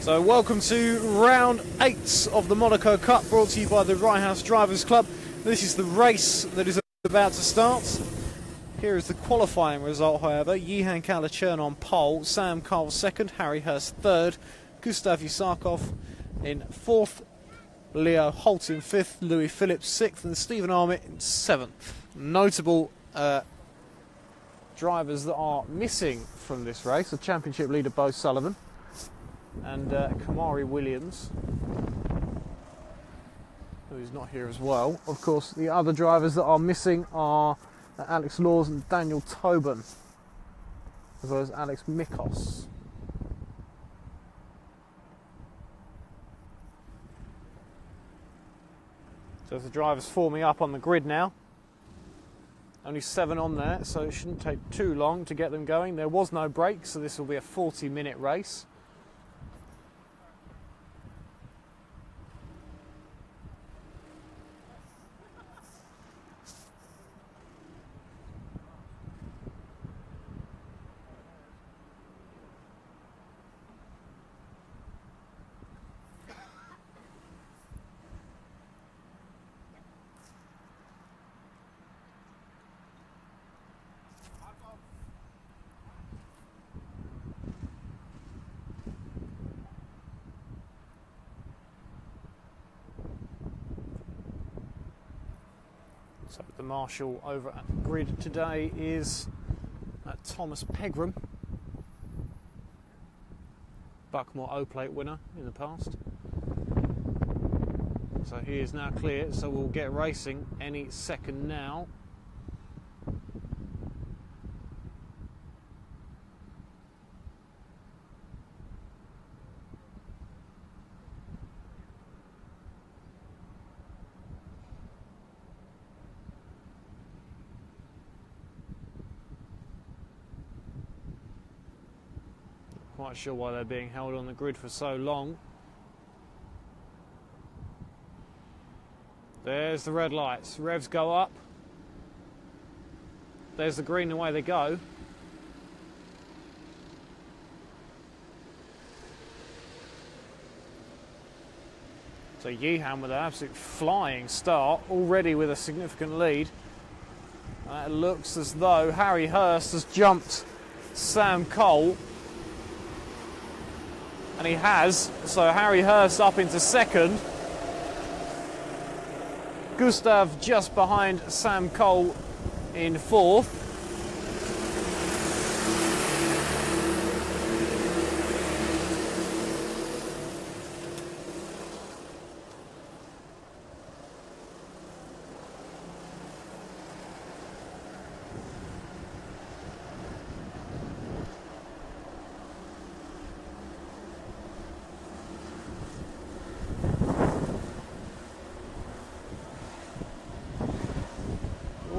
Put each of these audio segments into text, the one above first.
So welcome to round 8 of the Monaco Cup, brought to you by the Rye House Drivers Club. This is the race that is about to start. Here is the qualifying result, however. Yihan Kalachern on pole, Sam Cole second, Harry Hurst third, Gustav Yusakov in fourth, Leo Holt in fifth, Louis Phillips sixth, and Stephen Armit in seventh. Notable drivers that are missing from this race: the championship leader Bo Sullivan and Kamari Williams, who's not here as well. Of course, the other drivers that are missing are Alex Laws and Daniel Tobin, as well as Alex Mikos. So the drivers forming up on the grid now. Only 7 on there, so it shouldn't take too long to get them going. There was no break, so this will be a 40-minute race. So the marshal over at the grid today is Thomas Pegram, Buckmore O-Plate winner in the past. So he is now clear, so we'll get racing any second now. Quite sure why they're being held on the grid for so long. There's the red lights. Revs go up. There's the green, away they go. So Yihan with an absolute flying start, already with a significant lead. It looks as though Harry Hurst has jumped Sam Cole. And he has, so Harry Hurst up into second. Gustav just behind Sam Cole in fourth.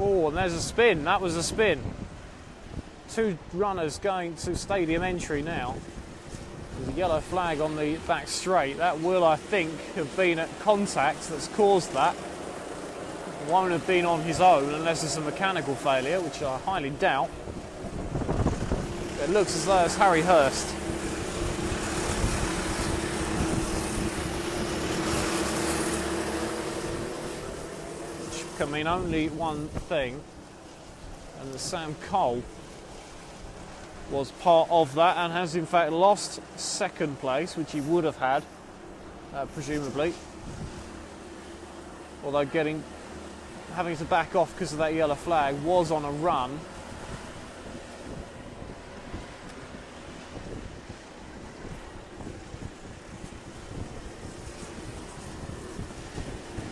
Oh, and there's a spin. That was a spin. 2 runners going to stadium entry now. There's a yellow flag on the back straight. That will, I think, have been at contact that's caused that. It won't have been on his own unless it's a mechanical failure, which I highly doubt. It looks as though it's Harry Hurst. Can mean only one thing, and the Sam Cole was part of that and has in fact lost second place, which he would have had presumably, although having to back off because of that yellow flag, was on a run.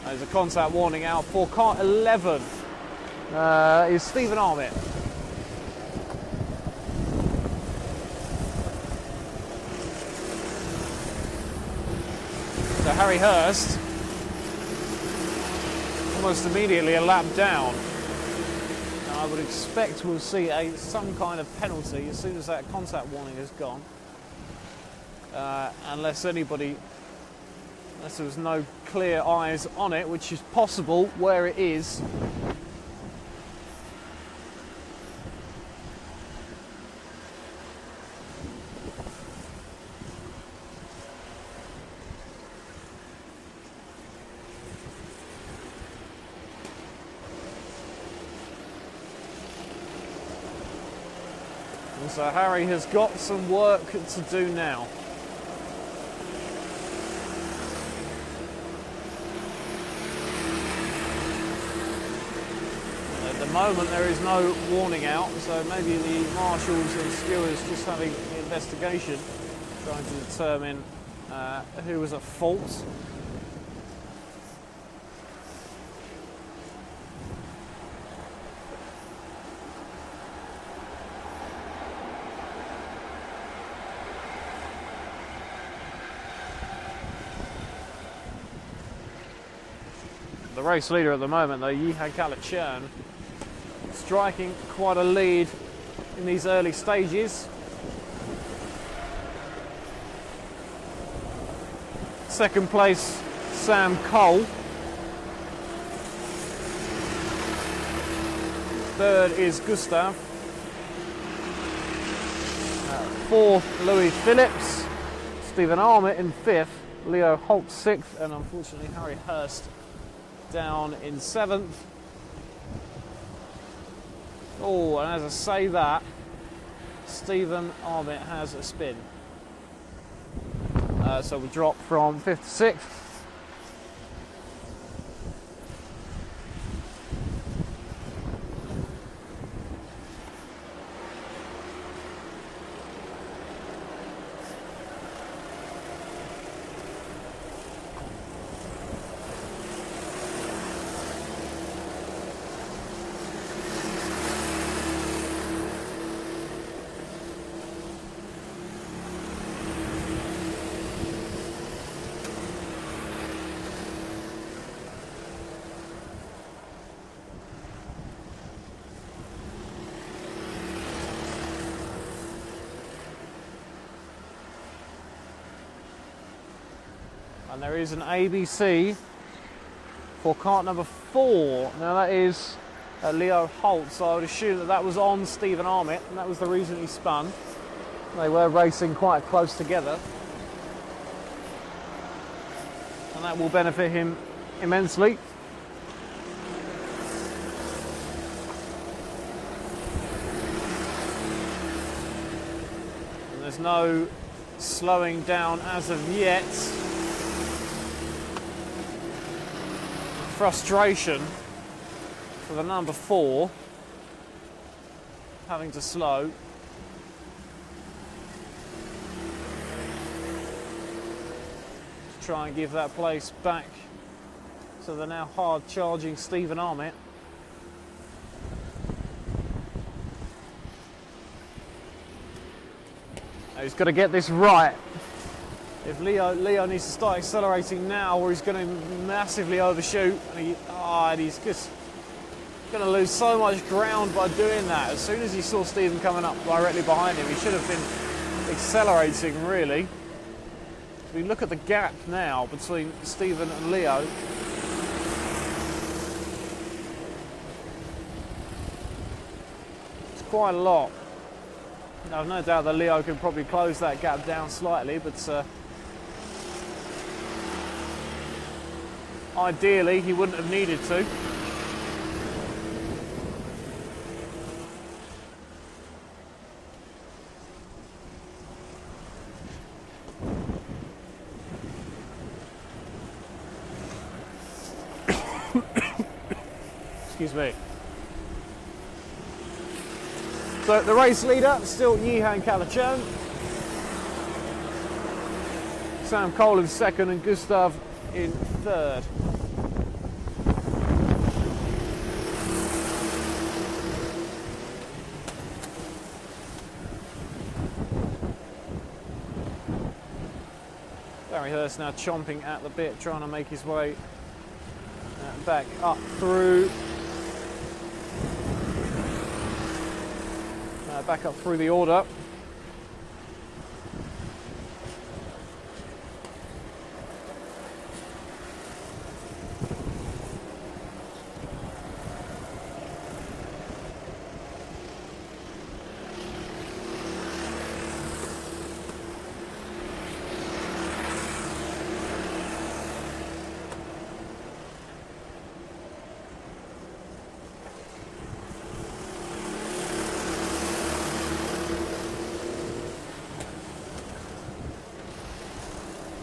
There's a contact warning out for car 11 is Stephen Armit. So Harry Hurst almost immediately a lap down. Now I would expect we'll see some kind of penalty as soon as that contact warning is gone, unless there was no clear eyes on it, which is possible where it is. And so Harry has got some work to do now. At the moment there is no warning out, so maybe the marshals and stewards just having an investigation, trying to determine who was at fault. The race leader at the moment, though, Yihan, striking quite a lead in these early stages. Second place, Sam Cole. Third is Gustav. Fourth, Louis Phillips. Stephen Armit in fifth. Leo Holt sixth, and unfortunately Harry Hurst down in seventh. Oh, and as I say that, Stephen Armit has a spin. So we drop from fifth to sixth. And there is an ABC for cart number 4. Now that is Leo Holt, so I would assume that that was on Stephen Armit, and that was the reason he spun. They were racing quite close together, and that will benefit him immensely. And there's no slowing down as of yet. Frustration for the number 4 having to slow. To try and give that place back to the now hard charging Stephen Armit. Now he's got to get this right. If Leo needs to start accelerating now, or he's going to massively overshoot, and he's just going to lose so much ground by doing that. As soon as he saw Stephen coming up directly behind him, he should have been accelerating, really. If we look at the gap now between Stephen and Leo, it's quite a lot. Now, I've no doubt that Leo can probably close that gap down slightly, but ideally, he wouldn't have needed to. Excuse me. So the race leader, still Yihan Kalachern. Sam Cole in second and Gustav in third. Harry Hurst now chomping at the bit, trying to make his way back up through. Back up through the order.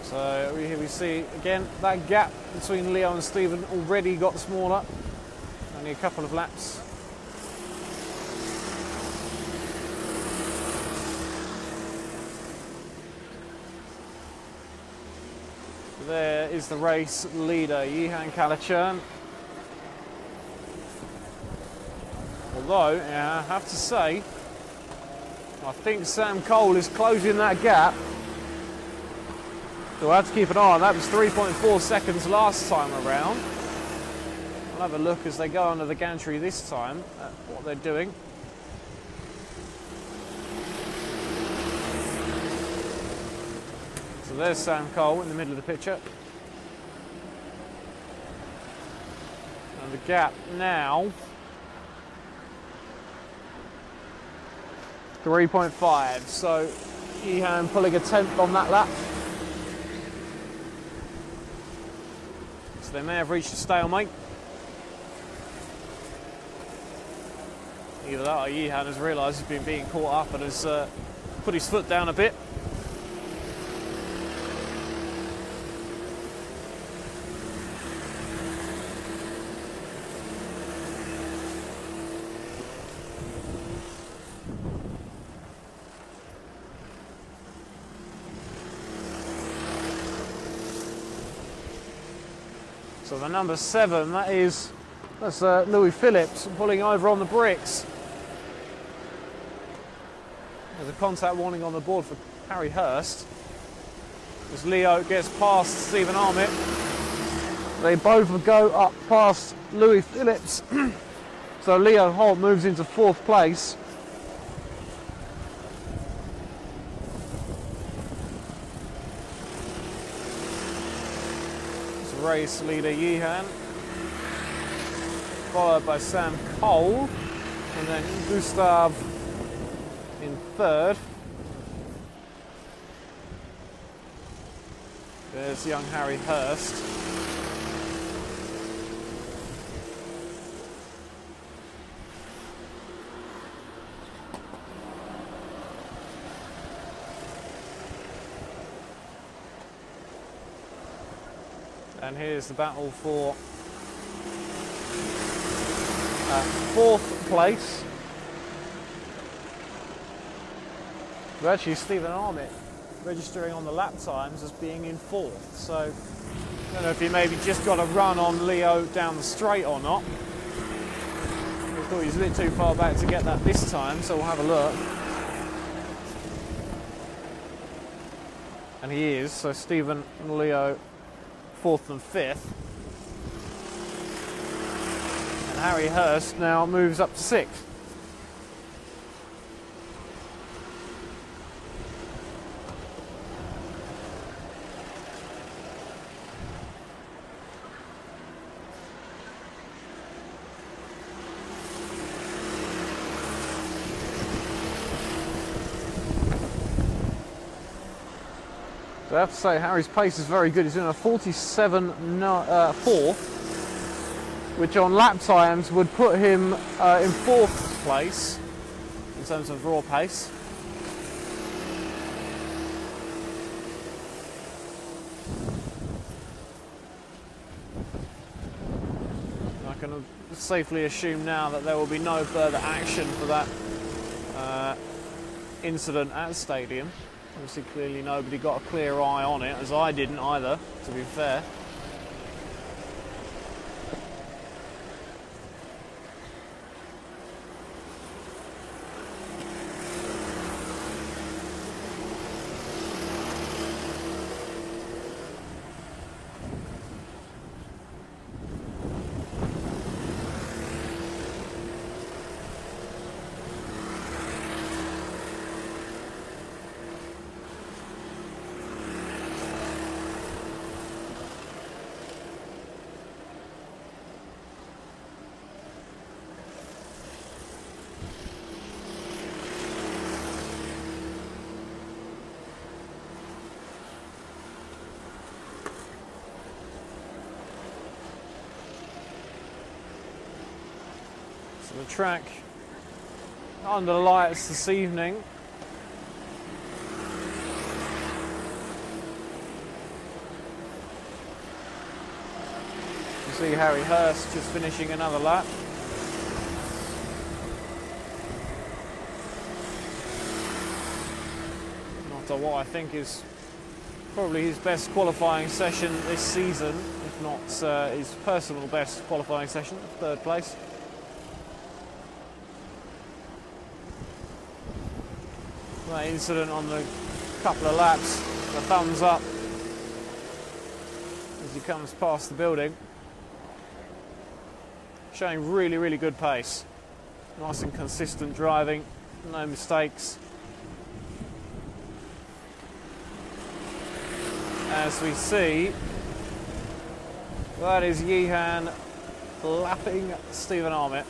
So here we see again that gap between Leo and Stephen already got smaller. Only a couple of laps. There is the race leader, Yihan Kalachern. Although, yeah, I have to say, I think Sam Cole is closing that gap. So we'll have to keep an eye on that. It was 3.4 seconds last time around. I'll have a look as they go under the gantry this time at what they're doing. So there's Sam Cole in the middle of the picture. And the gap now 3.5. So Yihan pulling a 10th on that lap. So they may have reached a stalemate. Either that or Yihan has realised he's been being caught up and has put his foot down a bit. So the number 7, that's Louis Phillips pulling over on the bricks. There's a contact warning on the board for Harry Hurst. As Leo gets past Stephen Armit, they both go up past Louis Phillips. So Leo Holt moves into 4th place. Race leader Yihan, followed by Sam Cole, and then Gustav in 3rd. There's young Harry Hurst. And here's the battle for 4th place. But actually Stephen Armit registering on the lap times as being in 4th. So I don't know if he maybe just got a run on Leo down the straight or not. I thought he was a bit too far back to get that this time, so we'll have a look. And he is, so Stephen and Leo 4th and 5th. And Harry Hurst now moves up to 6th. I have to say, Harry's pace is very good. He's doing a 47.4, which on lap times would put him in 4th place in terms of raw pace. I can safely assume now that there will be no further action for that incident at the stadium. Obviously, clearly nobody got a clear eye on it, as I didn't either, to be fair. The track under lights this evening. see Harry Hurst just finishing another lap. After what I think is probably his best qualifying session this season, if not his personal best qualifying session, 3rd place. That incident on the couple of laps, the thumbs up as he comes past the building. Showing really, really good pace. Nice and consistent driving, no mistakes. As we see, that is Yihan lapping Stephen Armit.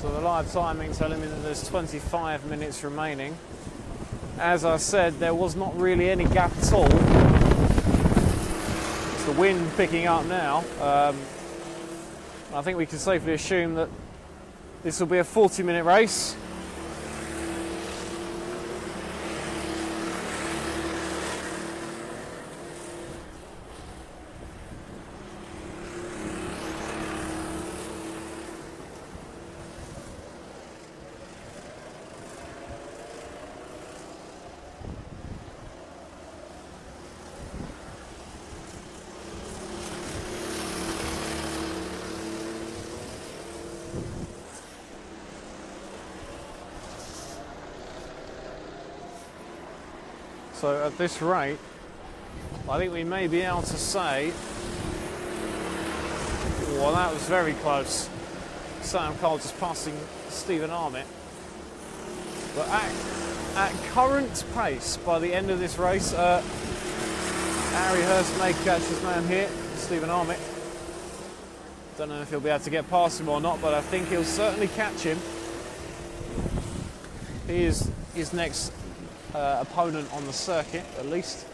So the live timing telling me that there's 25 minutes remaining. As I said, there was not really any gap at all. It's the wind picking up now. I think we can safely assume that this will be a 40-minute race. So at this rate, I think we may be able to say, well, that was very close. Sam Cole just passing Stephen Armit. But at current pace, by the end of this race, Harry Hurst may catch his man here, Stephen Armit. Don't know if he'll be able to get past him or not, but I think he'll certainly catch him. He is his next opponent on the circuit, at least.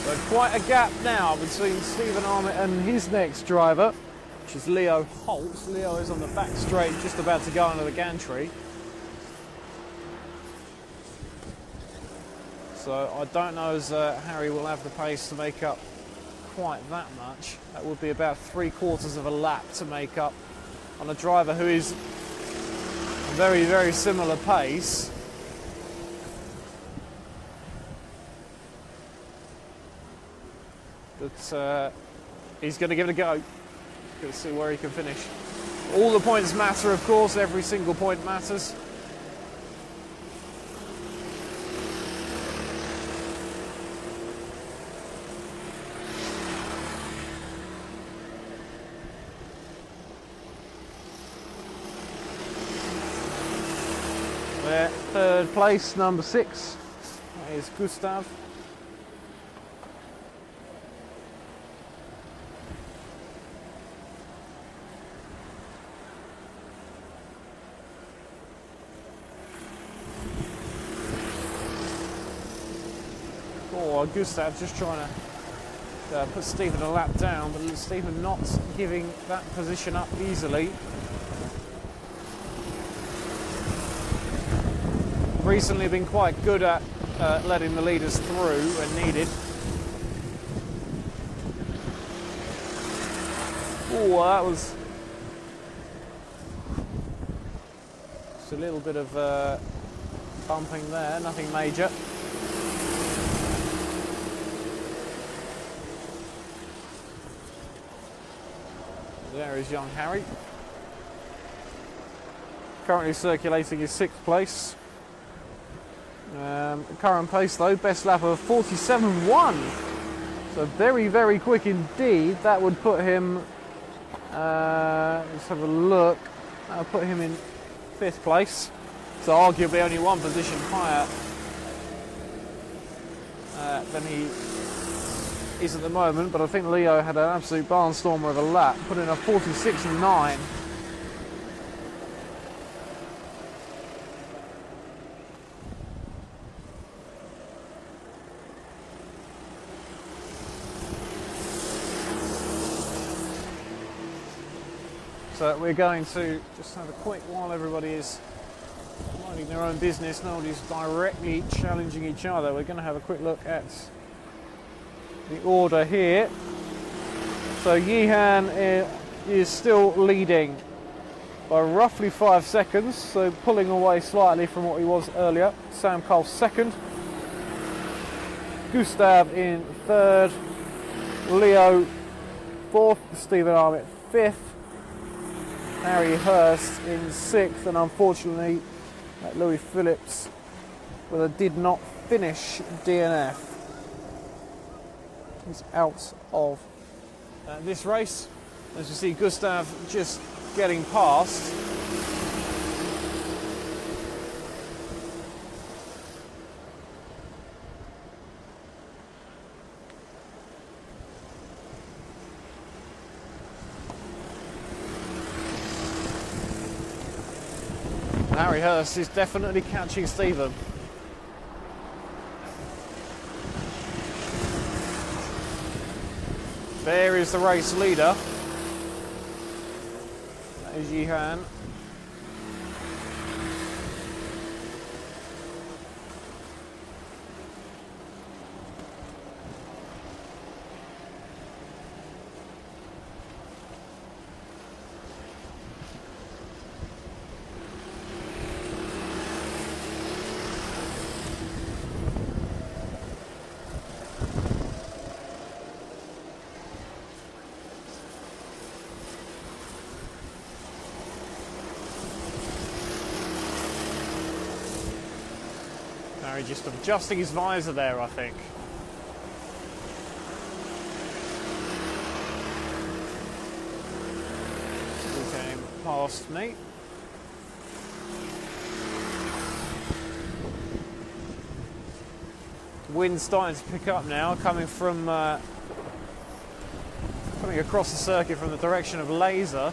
So quite a gap now between Stephen Armit and his next driver, which is Leo Holtz. Leo is on the back straight, just about to go under the gantry. So I don't know as Harry will have the pace to make up quite that much. That would be about 3/4 of a lap to make up on a driver who is a very, very similar pace. But he's going to give it a go. Going to see where he can finish. All the points matter, of course. Every single point matters. There, 3rd place, number 6. That is Gustav. Gustav just trying to put Stephen a lap down, but Stephen not giving that position up easily. Recently been quite good at letting the leaders through when needed. Oh, that was just a little bit of bumping there, nothing major. There is young Harry. Currently circulating his 6th place. Current pace though, best lap of 47.1. So very, very quick indeed. That would put him, let's have a look, that would put him in 5th place. So arguably only one position higher than he is at the moment. But I think Leo had an absolute barnstormer of a lap, put in a 46.9. So we're going to just have a quick, while everybody is minding their own business, nobody's directly challenging each other, we're going to have a quick look at the order here. So Yihan is still leading by roughly 5 seconds, so pulling away slightly from what he was earlier. Sam Cole 2nd, Gustav in 3rd, Leo 4th, Stephen Armitt 5th, Harry Hurst in 6th, and unfortunately Louis Phillips with a did not finish DNF. He's out of this race. As you see, Gustav just getting past. Harry Hurst is definitely catching Stephen. There is the race leader. That is Yihan. Just adjusting his visor there, I think. He came past me. The wind's starting to pick up now, coming from coming across the circuit from the direction of Laser.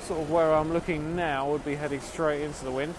Sort of where I'm looking now would be heading straight into the wind.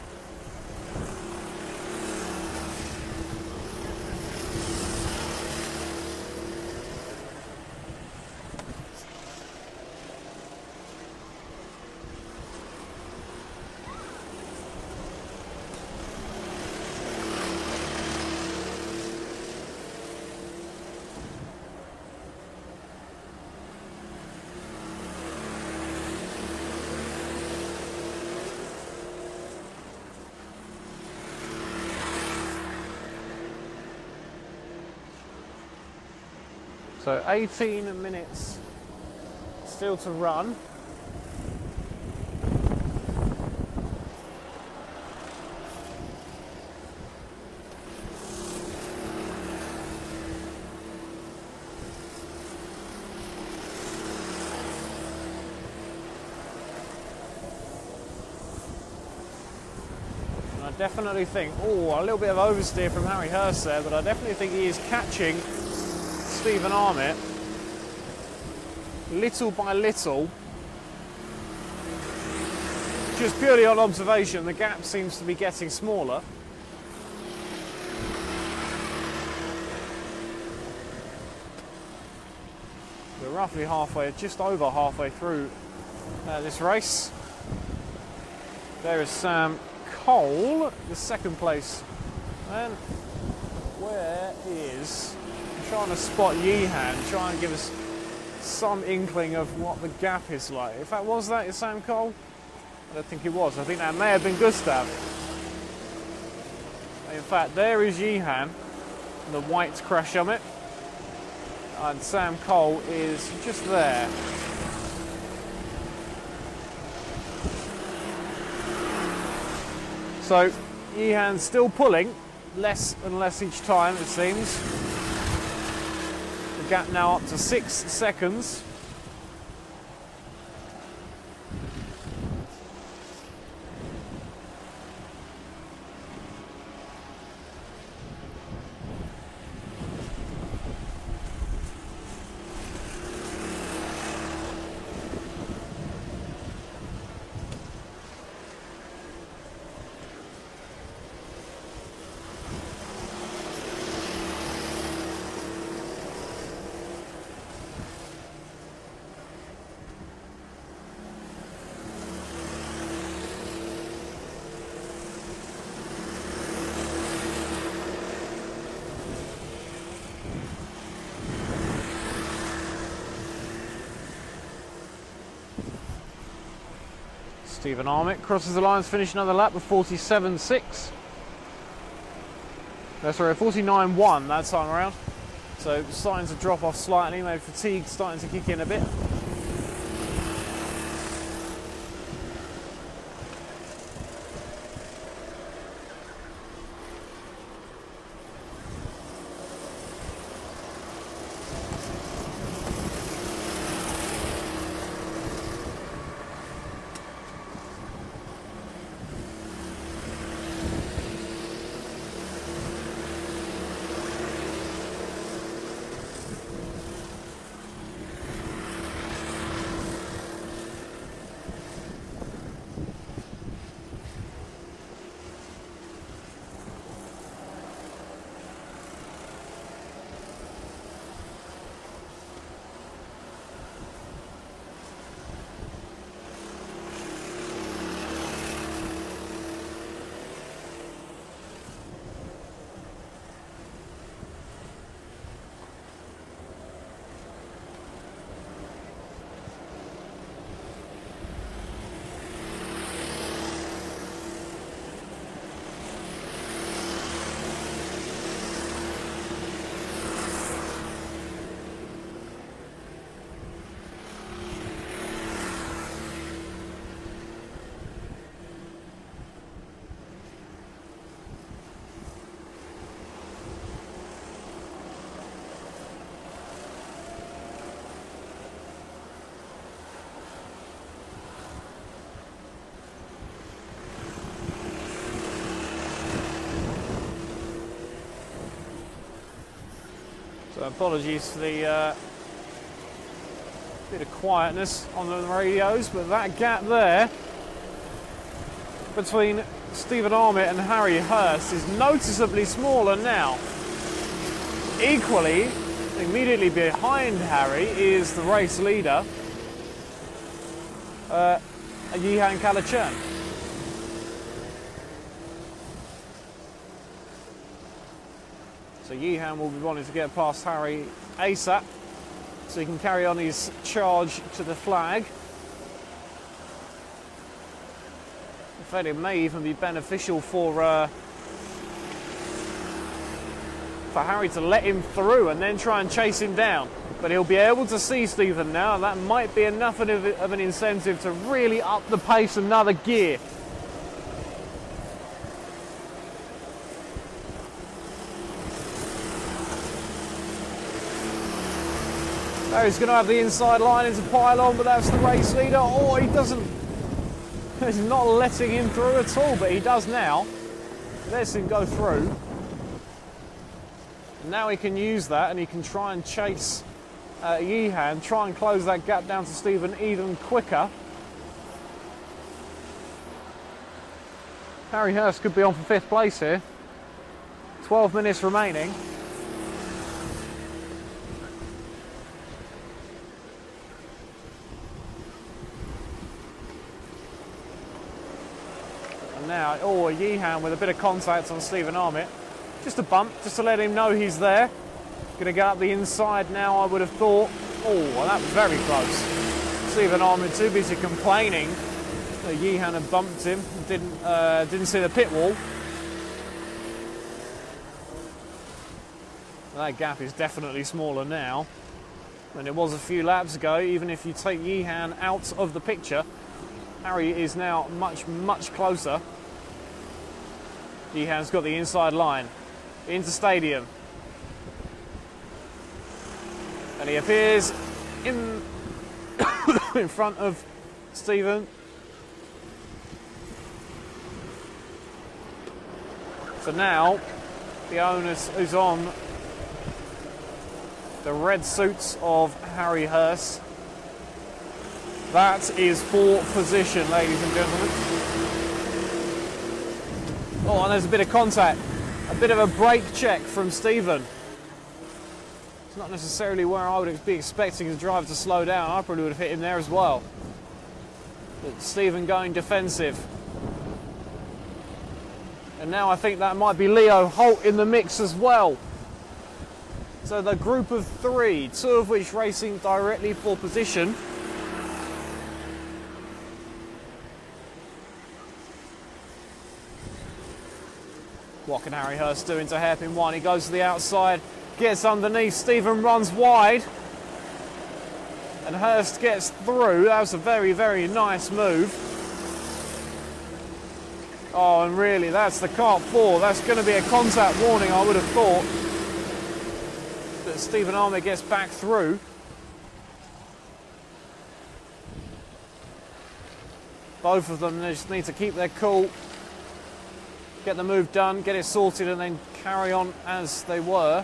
So 18 minutes still to run. And I definitely think, a little bit of oversteer from Harry Hurst there, but I definitely think he is catching Stephen Armitt little by little. Just purely on observation, the gap seems to be getting smaller. We're roughly halfway, just over halfway through this race. There is Sam Cole, the 2nd place. And where is... trying to spot Yihan, try and give us some inkling of what the gap is like. In fact, was that Sam Cole? I don't think it was. I think that may have been Gustav. In fact, there is Yihan, the white crash helmet, and Sam Cole is just there. So Yihan's still pulling, less and less each time it seems. The gap now up to 6 seconds. Stephen Armitt crosses the lines, finish another lap with 47.6. No, sorry, 49.1 that time around. So starting to drop off slightly, maybe fatigue starting to kick in a bit. So apologies for the bit of quietness on the radios, but that gap there between Stephen Armitt and Harry Hurst is noticeably smaller now. Equally, immediately behind Harry is the race leader, Yihan Kalachern. So Yihan will be wanting to get past Harry ASAP so he can carry on his charge to the flag. In fact, it may even be beneficial for Harry to let him through and then try and chase him down. But he'll be able to see Stephen now, and that might be enough of an incentive to really up the pace another gear. Now he's going to have the inside line into pylon, but that's the race leader. Oh, he doesn't. He's not letting him through at all, but he does now. Lets him go through. And now he can use that, and he can try and chase Yihan, try and close that gap down to Stephen even quicker. Harry Hurst could be on for 5th place here. 12 minutes remaining. Now, Yihan with a bit of contact on Stephen Armitt. Just a bump, just to let him know he's there. Going to go up the inside now, I would have thought. Oh, well, that was very close. Stephen Armitt too busy complaining that Yihan had bumped him. Didn't see the pit wall. That gap is definitely smaller now than it was a few laps ago. Even if you take Yihan out of the picture, Harry is now much, much closer. Yehan's got the inside line into stadium. And he appears in, in front of Stephen. So now the onus is on the red suits of Harry Hurst. That is for position, ladies and gentlemen. Oh, and there's a bit of contact. A bit of a brake check from Stephen. It's not necessarily where I would be expecting the driver to slow down. I probably would have hit him there as well. But Stephen going defensive. And now I think that might be Leo Holt in the mix as well. So the group of three, two of which racing directly for position. What can Harry Hurst do into hairpin one? He goes to the outside, gets underneath, Stephen runs wide. And Hurst gets through. That was a very, very nice move. Oh, and really, that's the kart 4. That's going to be a contact warning, I would have thought. But Stephen Armit gets back through. Both of them just need to keep their cool, get the move done, get it sorted, and then carry on as they were.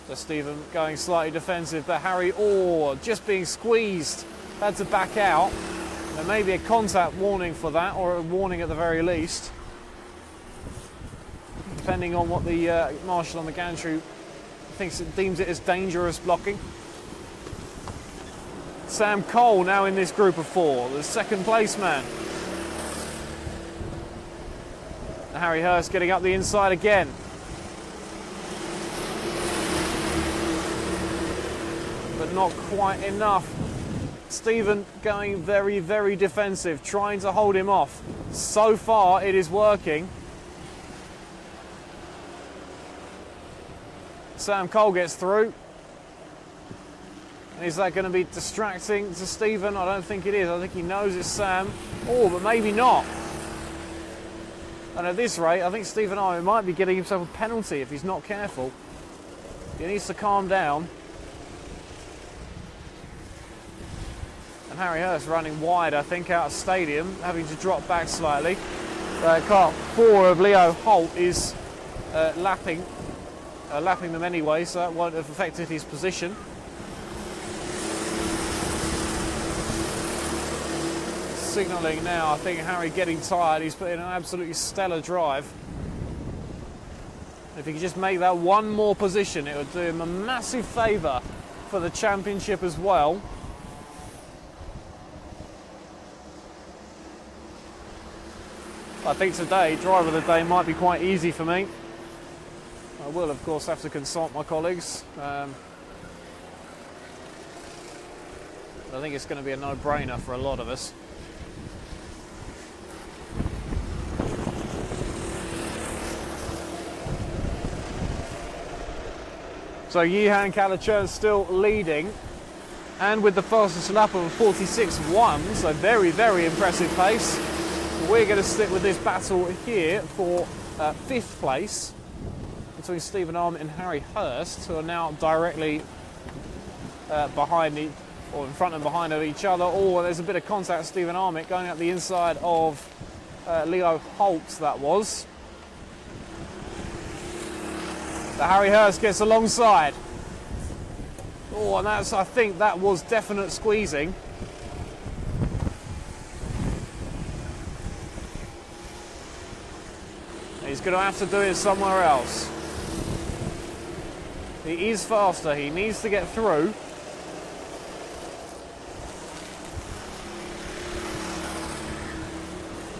So Stephen going slightly defensive, but Harry, just being squeezed, had to back out. There may be a contact warning for that, or a warning at the very least, depending on what the marshal on the gantry deems it as dangerous blocking. Sam Cole now in this group of four, the second place man. And Harry Hurst getting up the inside again. But not quite enough. Stephen going very, very defensive, trying to hold him off. So far, it is working. Sam Cole gets through. And is that going to be distracting to Stephen? I don't think it is. I think he knows it's Sam. But maybe not. And at this rate, I think Stephen Armit might be getting himself a penalty if he's not careful. He needs to calm down. And Harry Hurst running wide, I think, out of stadium, having to drop back slightly. Kart 4 of Leo Holt is lapping them anyway, so that won't have affected his position. Signalling now, I think Harry getting tired. He's put in an absolutely stellar drive. If he could just make that one more position, it would do him a massive favour for the championship as well. I think today, driver of the day might be quite easy for me. I will, of course, have to consult my colleagues. I think it's going to be a no-brainer for a lot of us. So Yehan Kalachern still leading, and with the fastest lap of a 46.1, so very, very impressive pace. We're going to stick with this battle here for 5th place between Stephen Armit and Harry Hurst, who are now directly behind or in front and behind of each other. There's a bit of contact. Stephen Armit going up the inside of Leo Holt, that was. So Harry Hurst gets alongside. And I think that was definite squeezing. He's going to have to do it somewhere else. He is faster. He needs to get through.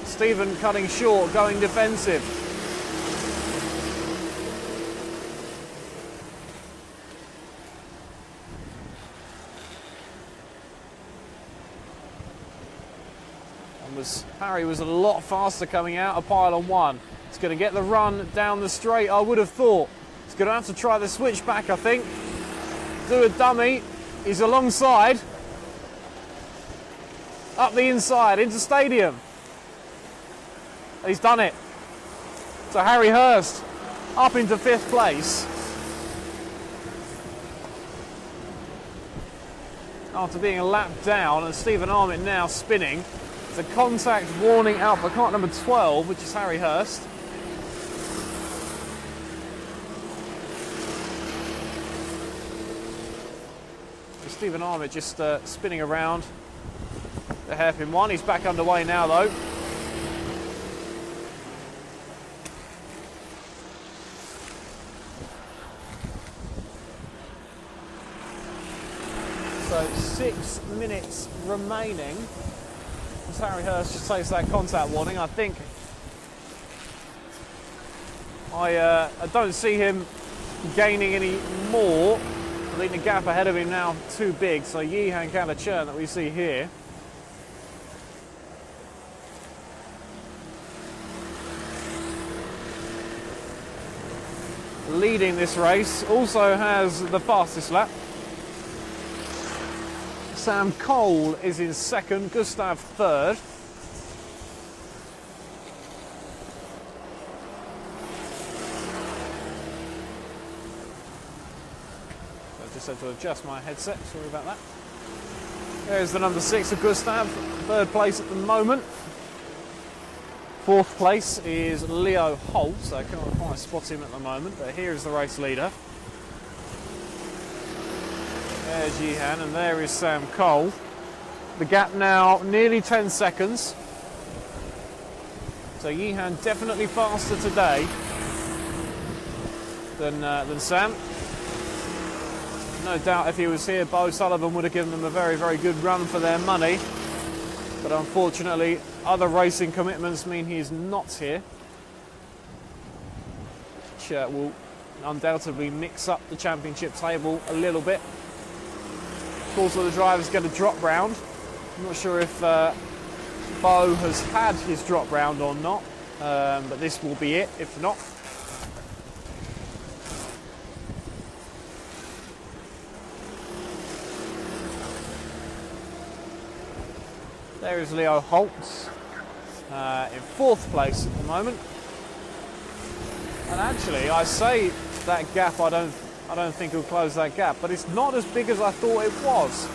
Stephen cutting short, going defensive. Harry was a lot faster coming out of pylon 1. He's going to get the run down the straight, I would have thought. He's going to have to try the switchback, I think. Do a dummy. He's alongside. Up the inside, into stadium. He's done it. So Harry Hurst up into 5th place. After being a lap down, and Stephen Armit now spinning. It's a contact warning out for car number 12, which is Harry Hurst. Stephen Armit just spinning around the hairpin one. He's back underway now though. So 6 minutes remaining as Harry Hurst just takes that contact warning. I think I don't see him gaining any more. I think the gap ahead of him now too big, so Yihan Kalachurn that we see here. Leading this race, also has the fastest lap. Sam Cole is in 2nd, Gustav 3rd. Just had to adjust my headset, sorry about that. There's the number 6 of Gustav, 3rd place at the moment. 4th place is Leo Holt, so I can't quite spot him at the moment, but here is the race leader. There's Yihan, and there is Sam Cole. The gap now nearly 10 seconds. So Yihan definitely faster today than Sam. No doubt if he was here, Bo Sullivan would have given them a very, very good run for their money. But unfortunately, other racing commitments mean he is not here. Which will undoubtedly mix up the championship table a little bit. Of course, all the drivers get a drop round. I'm not sure if Bo has had his drop round or not, but this will be it, if not. There is Leo Holt in 4th place at the moment. And actually, I say that gap, I don't think he'll close that gap, but it's not as big as I thought it was.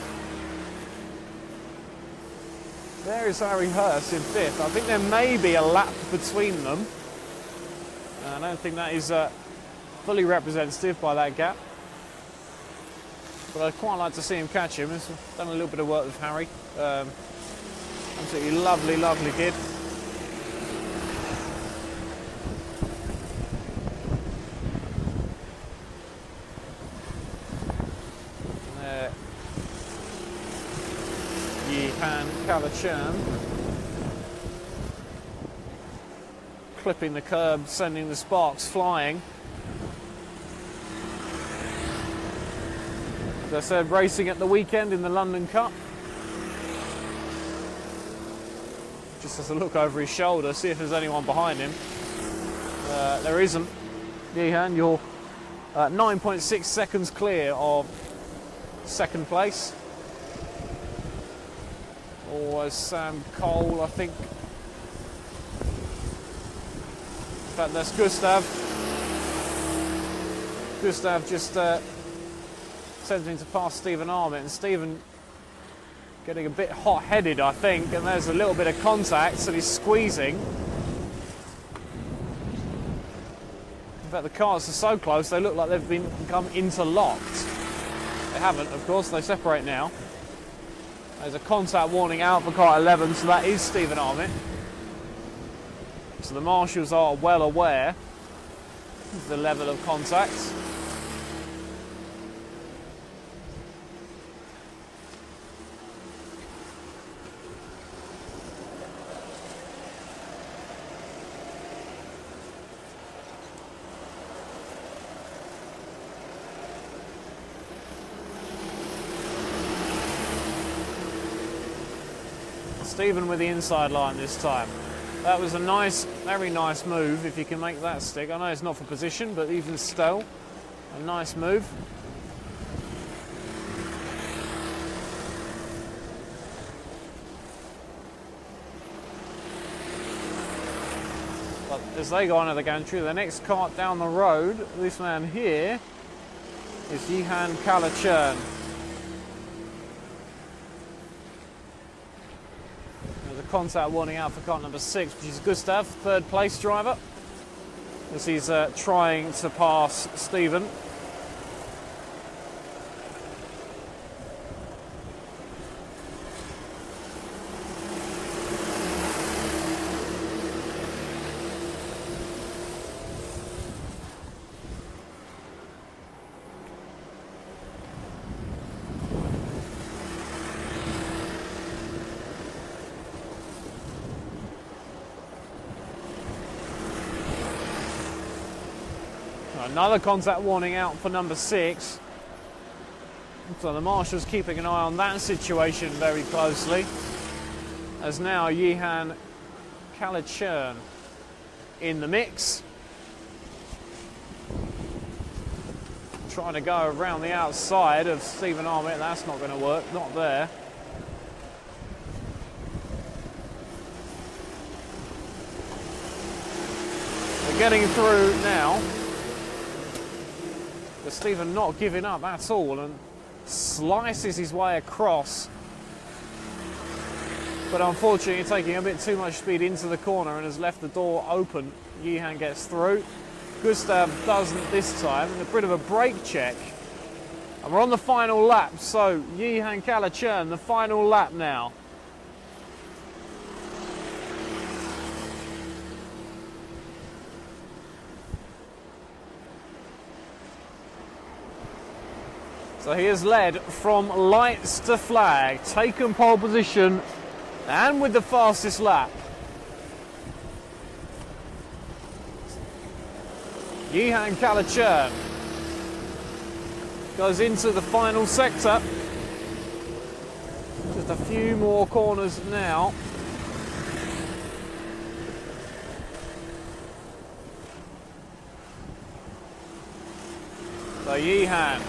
There is Harry Hurst in 5th. I think there may be a lap between them. I don't think that is fully representative by that gap. But I'd quite like to see him catch him. He's done a little bit of work with Harry. Absolutely lovely, lovely kid. There, Yihan Kalachurn clipping the curb, sending the sparks flying. As I said, racing at the weekend in the London Cup. Just has a look over his shoulder, see if there's anyone behind him. There isn't. Yihan, you're 9.6 seconds clear of 2nd place. Or as Sam Cole, I think. In fact, that's Gustav. Gustav just attempting to pass Stephen Armit, and Stephen getting a bit hot-headed, I think, and there's a little bit of contact, so he's squeezing. In fact, the cars are so close, they look like they've become interlocked. They haven't, of course, they separate now. There's a contact warning out for car 11, so that is Stephen Armit. So the marshals are well aware of the level of contact. Stephen with the inside line this time. That was a nice, very nice move if you can make that stick. I know it's not for position, but even still, a nice move. But as they go on to the gantry, the next cart down the road, this man here, is Johan Kalachern. There's a contact warning out for cart number 6, which is Gustav, third place driver, as he's trying to pass Stephen. Another contact warning out for number 6. So the marshal's keeping an eye on that situation very closely. As now Johan Kalachern in the mix. Trying to go around the outside of Stephen Armitt. That's not going to work, not there. They're getting through now. But Stephen not giving up at all and slices his way across. But unfortunately taking a bit too much speed into the corner and has left the door open. Johan gets through. Gustav doesn't this time. A bit of a brake check. And we're on the final lap. So Johan Kalachern, the final lap now. So he has led from lights to flag, taken pole position, and with the fastest lap. Johan Kalachern goes into the final sector. Just a few more corners now. So Johan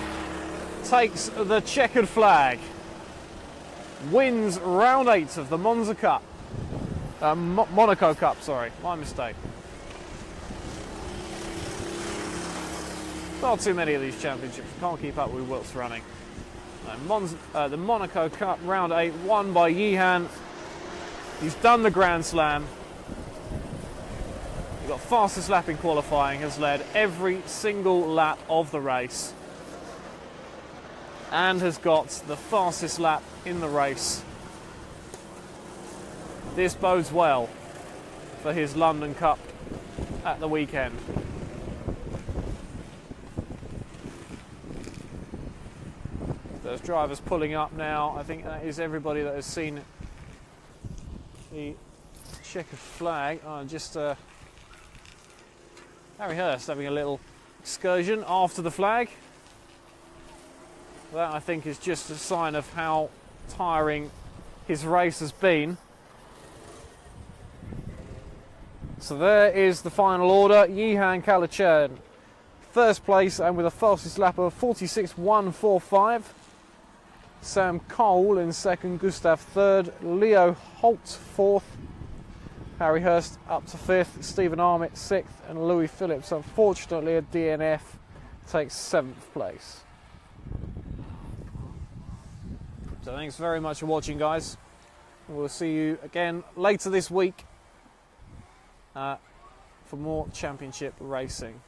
takes the checkered flag, wins round 8 of the Monza Cup, Monaco Cup, sorry, my mistake. Not too many of these championships, can't keep up with what's running. The Monaco Cup round 8 won by Johan. He's done the Grand Slam. He got fastest lap in qualifying, has led every single lap of the race, and has got the fastest lap in the race. This bodes well for his London Cup at the weekend. There's drivers pulling up now. I think that is everybody that has seen the checkered flag. Harry Hurst having a little excursion after the flag. That, I think, is just a sign of how tiring his race has been. So there is the final order. Johan Kalachern, first place and with a fastest lap of 46.145. Sam Cole in second, Gustav third, Leo Holt fourth, Harry Hurst up to fifth, Stephen Armitt sixth, and Louis Phillips, unfortunately a DNF, takes seventh place. So thanks very much for watching, guys. We'll see you again later this week for more championship racing.